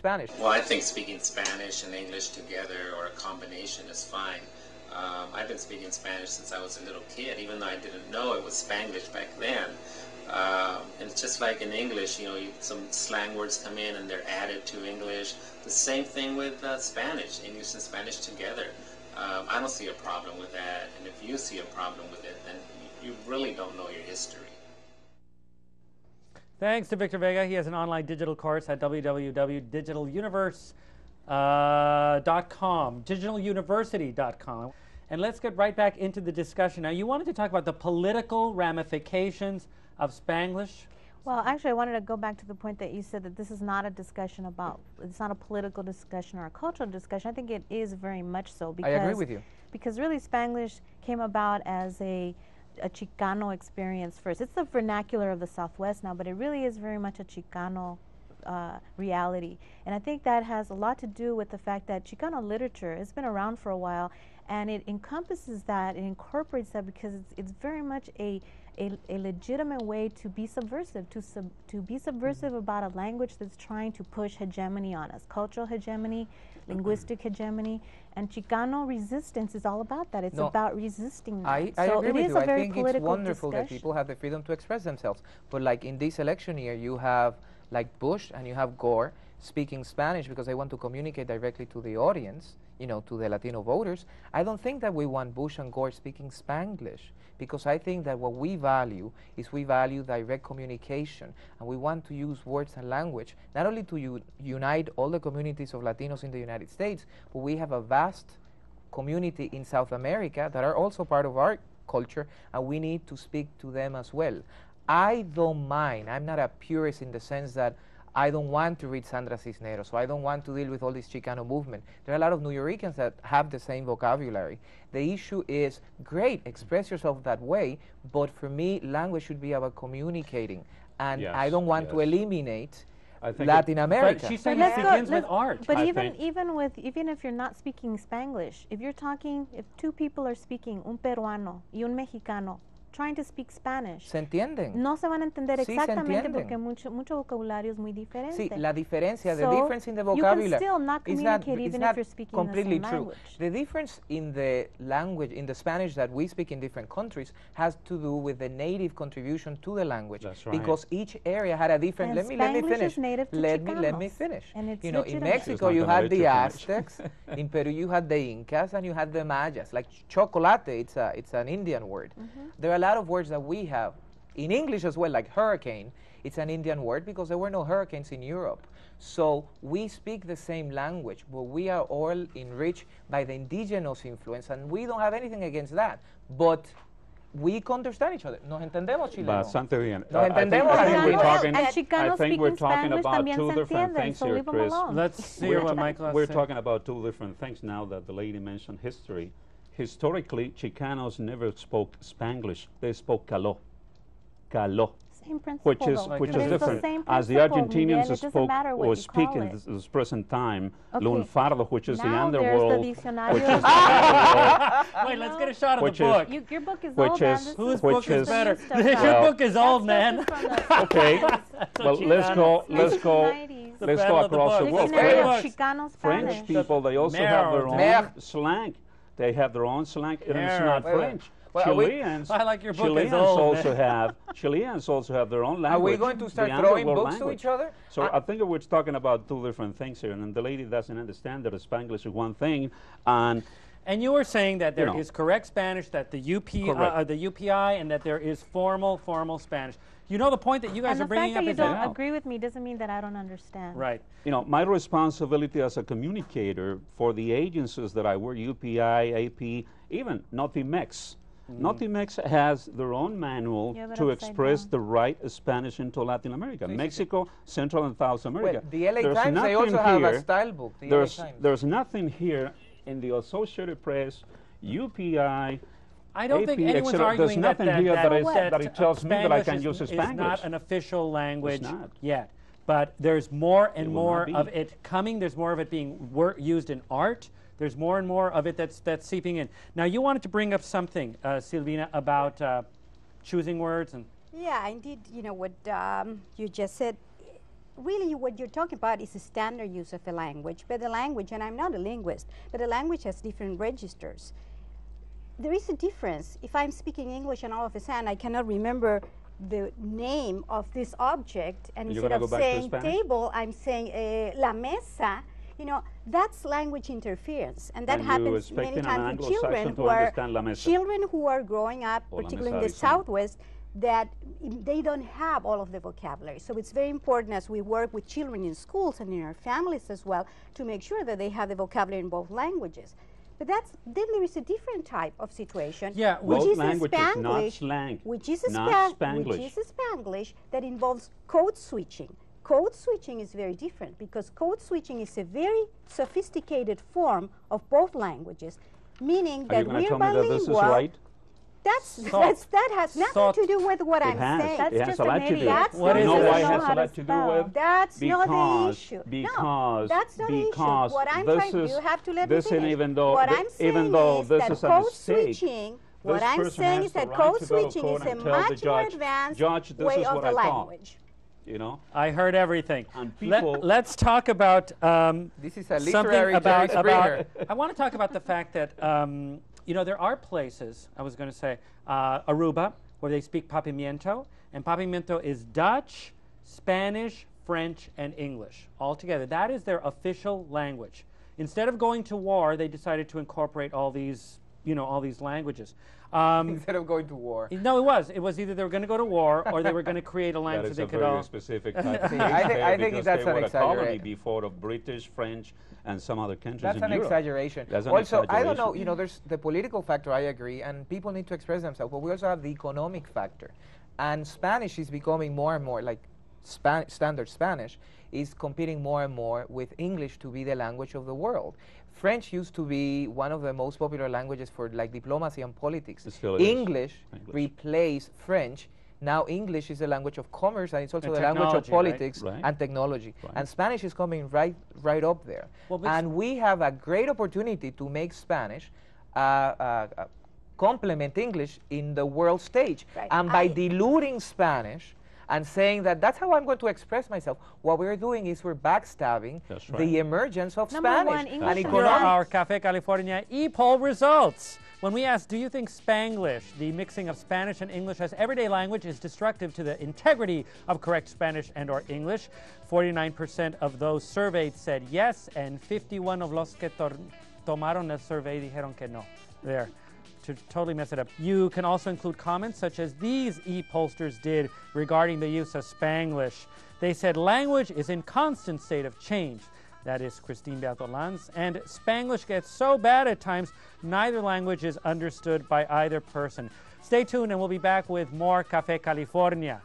Spanish? Well, I think speaking Spanish and English together or a combination is fine. I've been speaking Spanish since I was a little kid, even though I didn't know it was Spanglish back then. And it's just like in English, you know, some slang words come in and they're added to English. The same thing with Spanish, English and Spanish together. I don't see a problem with that, and if you see a problem with it, then you really don't know your history. Thanks to Victor Vega. He has an online digital course at www.digitaluniverse.com, digitaluniversity.com. And let's get right back into the discussion. Now, you wanted to talk about the political ramifications of Spanglish. Well, actually, I wanted to go back to the point that you said that this is not a discussion about, it's not a political discussion or a cultural discussion. I think it is very much so. Because, I agree with you. Because really Spanglish came about as a Chicano experience first. It's the vernacular of the Southwest now, but it really is very much a Chicano reality. And I think that has a lot to do with the fact that Chicano literature has been around for a while, and it encompasses that, it incorporates that, because it's very much a legitimate way to be subversive, to be subversive about a language that's trying to push hegemony on us, cultural hegemony, linguistic hegemony, and Chicano resistance is all about that. It's about resisting that. I so agree it with is you. a I very think it's political wonderful that discussion. people have the freedom to express themselves. But like in this election year, you have like Bush and you have Gore speaking Spanish because they want to communicate directly to the audience, you know, to the Latino voters. I don't think that we want Bush and Gore speaking Spanglish, because I think that what we value is we value direct communication, and we want to use words and language not only to unite all the communities of Latinos in the United States, but we have a vast community in South America that are also part of our culture, and we need to speak to them as well. I don't mind. I'm not a purist in the sense that I don't want to read Sandra Cisneros, so I don't want to deal with all this Chicano movement. There are a lot of New Yorkers that have the same vocabulary. The issue is, great, express yourself that way, but for me, language should be about communicating. And I don't want to eliminate Latin America. But she's saying it begins with art. But even if you're not speaking Spanglish, if two people are speaking, un peruano y un mexicano, trying to speak Spanish, ¿se entienden? No se van a entender Sí, exactamente porque mucho vocabulario es muy diferente. Sí, la diferencia, the difference in the vocabulary, you can still not communicate even if you're speaking completely the same true. language. The difference in the language, in the Spanish that we speak in different countries, has to do with the native contribution to the language. That's right. Because each area had a different. Let me finish. Is native to let Chicanos, me finish. And it's you know, in legitimate. Mexico you had the Aztecs, in Peru you had the Incas, and you had the Mayas. Like chocolate, it's an Indian word. There are a lot of words that we have in English as well, like hurricane. It's an Indian word because there were no hurricanes in Europe. So we speak the same language, but we are all enriched by the indigenous influence, and we don't have anything against that. But we can understand each other. Nos entendemos, chileno. Bastante bien. Nos entendemos. I think we're talking about two different things here, Chris. Let's hear what Michael has We're said. talking about two different things now that the lady mentioned history. Historically, Chicanos never spoke Spanglish. They spoke Caló. Caló. Same principle, which is different. As the Argentinians spoke or speak in this present time, lunfardo, which is the underworld. Wait, let's get a shot of the book. Your book is old, man. Whose book is better? Your book is old, man. Okay. Well, let's go across the world. French people, they also have their own slang. They have their own slang, and it's not French. Well, Chileans, I like your book. Chileans also have their own language. Are we going to start throwing books to each other? So I think we're talking about two different things here, and the lady doesn't understand that Spanglish is one thing, and you were saying that there is correct Spanish, that the UPI, and that there is formal Spanish. You know, the point that you guys are bringing up is that you don't agree with me doesn't mean that I don't understand. Right. You know, my responsibility as a communicator for the agencies that I work, UPI, AP, even Notimex. Notimex has their own manual to express the right Spanish into Latin America. Mexico, Central and South America. Well, the LA Times, they also have a style book. There's nothing here in the Associated Press, UPI, I don't think anyone's arguing that it tells me that I can use Spanglish. It's not an official language yet. But there's more and more of it coming. There's more of it being used in art. There's more and more of it that's seeping in. Now, you wanted to bring up something, Silvina, about choosing words and. Yeah, indeed. You know what you just said. really what you're talking about is a standard use of a language, but the language, and I'm not a linguist, but a language has different registers. There is a difference. If I'm speaking English and all of a sudden I cannot remember the name of this object, and instead of saying table, I'm saying la mesa, you know, that's language interference, and that happens many times with children who are growing up, particularly in the Southwest, that they don't have all of the vocabulary. So it's very important as we work with children in schools and in our families as well to make sure that they have the vocabulary in both languages. But then there is a different type of situation, which is Spanglish, not slang, which is Spanglish that involves code switching. Code switching is very different because code switching is a very sophisticated form of both languages, meaning that we're bilingual. That this is right? That has nothing to do with what I'm saying. That's just a lot to do. What you know why it has a lot to do with? That's not the issue. Because that's not the issue. What I'm trying to, you have to let me finish. Even though, what I'm saying is this that is a code mistake, switching, what I'm saying is that code switching is a much more advanced way of the language. You know, I heard everything. And people let's talk about this is a literary about I want to talk about the fact that you know, there are places, I was going to say, Aruba, where they speak papimiento, and papimiento is Dutch, Spanish, French, and English all together. That is their official language. Instead of going to war, they decided to incorporate all these, you know, all these languages. Instead of going to war. No, it was either they were going to go to war or they were going to create a language that they could all. That is a very specific type of I think that's an exaggeration. Before of British, French, and some other countries that's in an Europe. Exaggeration. That's an also, exaggeration. I don't know, you know, there's the political factor, I agree, and people need to express themselves, but we also have the economic factor. And Spanish is becoming more and more, like standard Spanish, is competing more and more with English to be the language of the world. French used to be one of the most popular languages for like diplomacy and politics. English replaced French. Now English is the language of commerce, and it's also the language of politics and technology. And Spanish is coming right up there. Well, and we have a great opportunity to make Spanish complement English in the world stage. And by diluting Spanish and saying that that's how I'm going to express myself, what we're doing is we're backstabbing the emergence of Spanish. And Here are our Café California e-poll results. When we asked, do you think Spanglish, the mixing of Spanish and English as everyday language, is destructive to the integrity of correct Spanish and or English, 49% of those surveyed said yes, and 51 of los que tomaron el survey dijeron que no. There. To totally mess it up. You can also include comments such as these e-pollsters did regarding the use of Spanglish. They said language is in constant state of change. That is Christine Bertolans. And Spanglish gets so bad at times, neither language is understood by either person. Stay tuned and we'll be back with more Café California.